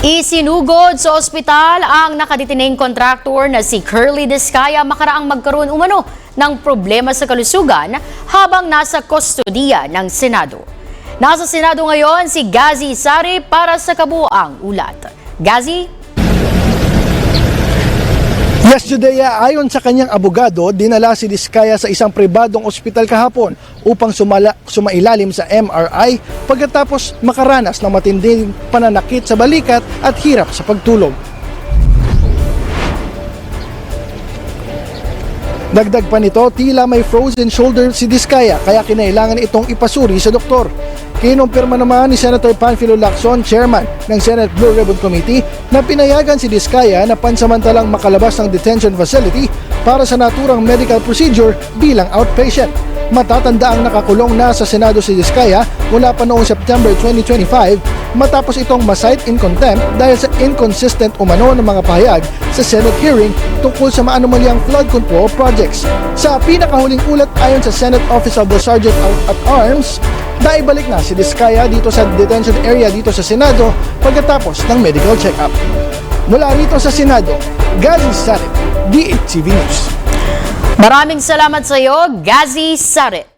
Isinugod sa ospital ang nakadetining kontraktor na si Curly Discaya makaraang magkaroon umano ng problema sa kalusugan habang nasa kustodiya ng Senado. Nasa Senado ngayon si Gazi Sari para sa kabuuang ulat. Gazi? Yesterday, ayon sa kanyang abogado, dinala si Discaya sa isang pribadong ospital kahapon upang sumailalim sa MRI pagkatapos makaranas ng matinding pananakit sa balikat at hirap sa pagtulog. Dagdag pa nito, tila may frozen shoulder si Discaya kaya kinailangan itong ipasuri sa doktor. Kinumpirma naman ni Senator Panfilo Lacson, chairman ng Senate Blue Ribbon Committee, na pinayagan si Discaya na pansamantalang makalabas ng detention facility para sa naturang medical procedure bilang outpatient. Matatanda ang nakakulong na sa Senado si Discaya mula pa noong September 2025 matapos itong ma-cite in contempt dahil sa inconsistent umano ng mga pahayag sa Senate hearing tungkol sa maanumalyang flood control projects. Sa pinakahuling ulat ayon sa Senate Office of the Sergeant at Arms, naibalik na si Discaya dito sa detention area dito sa Senado pagkatapos ng medical check-up. Mula rito sa Senado, Gazi Sari, DHTV News. Maraming salamat sa iyo, Gazi Sari.